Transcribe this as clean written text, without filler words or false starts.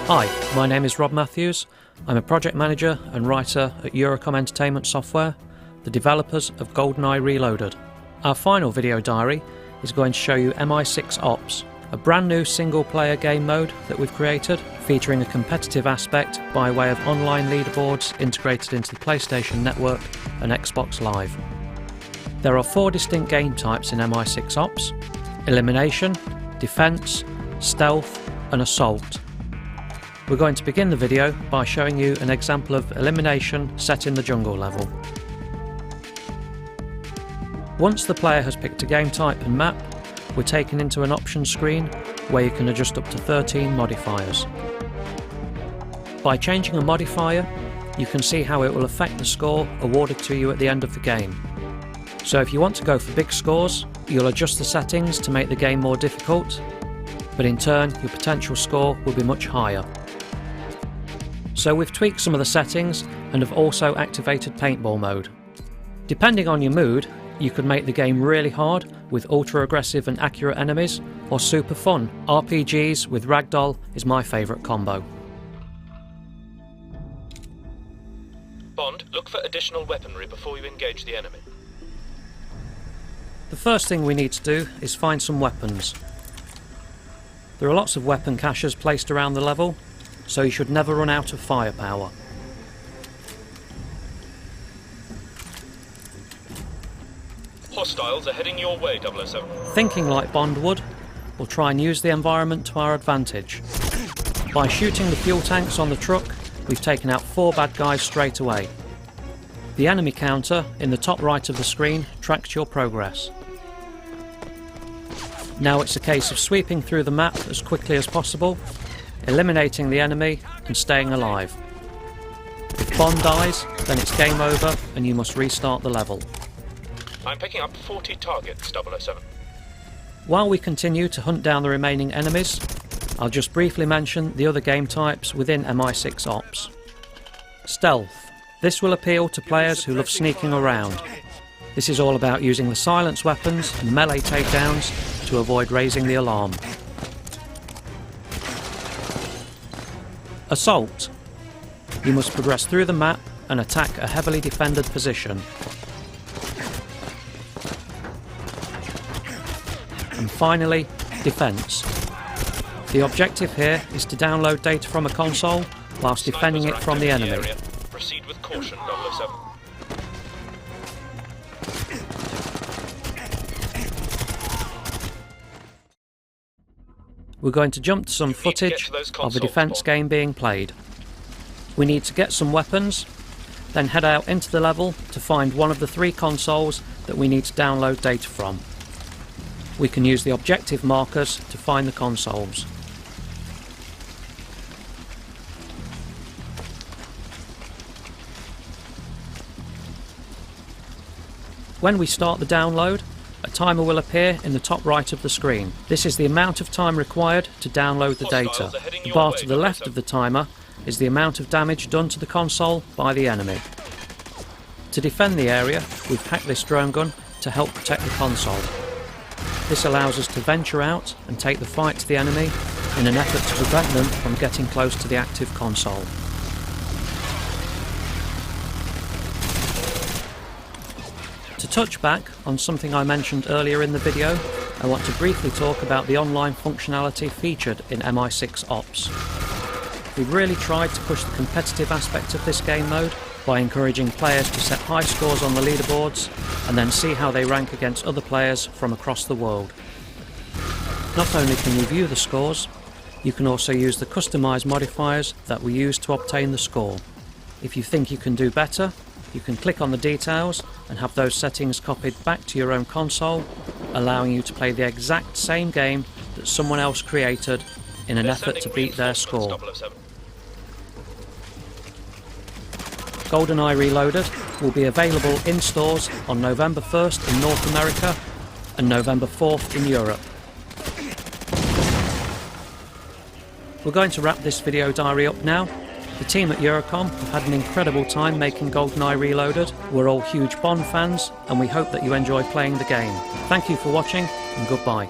Hi, my name is Rob Matthews. I'm a project manager and writer at Eurocom Entertainment Software, the developers of GoldenEye Reloaded. Our final video diary is going to show you MI6 Ops, a brand new single-player game mode that we've created, featuring a competitive aspect by way of online leaderboards integrated into the PlayStation Network and Xbox Live. There are 4 distinct game types in MI6 Ops: Elimination, Defense, Stealth and Assault. We're going to begin the video by showing you an example of Elimination set in the jungle level. Once the player has picked a game type and map, we're taken into an options screen where you can adjust up to 13 modifiers. By changing a modifier, you can see how it will affect the score awarded to you at the end of the game. So if you want to go for big scores, you'll adjust the settings to make the game more difficult, but in turn your potential score will be much higher. So we've tweaked some of the settings and have also activated paintball mode. Depending on your mood, you could make the game really hard with ultra aggressive and accurate enemies, or super fun. RPGs with ragdoll is my favourite combo. Bond, look for additional weaponry before you engage the enemy. The first thing we need to do is find some weapons. There are lots of weapon caches placed around the level, so you should never run out of firepower. Hostiles are heading your way, 007. Thinking like Bond would, we'll try and use the environment to our advantage. By shooting the fuel tanks on the truck, we've taken out 4 bad guys straight away. The enemy counter in the top right of the screen tracks your progress. Now it's a case of sweeping through the map as quickly as possible, eliminating the enemy and staying alive. If Bond dies, then it's game over and you must restart the level. I'm picking up 40 targets, 007. While we continue to hunt down the remaining enemies, I'll just briefly mention the other game types within MI6 Ops. Stealth. This will appeal to players who love sneaking around. This is all about using the silence weapons and melee takedowns to avoid raising the alarm. Assault. You must progress through the map and attack a heavily defended position. And finally, Defense. The objective here is to download data from a console whilst defending it from the enemy. Proceed with caution, 007. We're going to jump to some footage of a defense game being played. We need to get some weapons, then head out into the level to find one of the 3 consoles that we need to download data from. We can use the objective markers to find the consoles. When we start the download, a timer will appear in the top right of the screen. This is the amount of time required to download the data. The bar to the left of the timer is the amount of damage done to the console by the enemy. To defend the area, we've hacked this drone gun to help protect the console. This allows us to venture out and take the fight to the enemy in an effort to prevent them from getting close to the active console. To touch back on something I mentioned earlier in the video, I want to briefly talk about the online functionality featured in MI6 Ops. We've really tried to push the competitive aspect of this game mode by encouraging players to set high scores on the leaderboards and then see how they rank against other players from across the world. Not only can you view the scores, you can also use the customised modifiers that we use to obtain the score. If you think you can do better, you can click on the details and have those settings copied back to your own console, allowing you to play the exact same game that someone else created in an effort to beat their score. GoldenEye Reloaded will be available in stores on November 1st in North America and November 4th in Europe. We're going to wrap this video diary up now. The team at Eurocom have had an incredible time making GoldenEye Reloaded. We're all huge Bond fans and we hope that you enjoy playing the game. Thank you for watching and goodbye.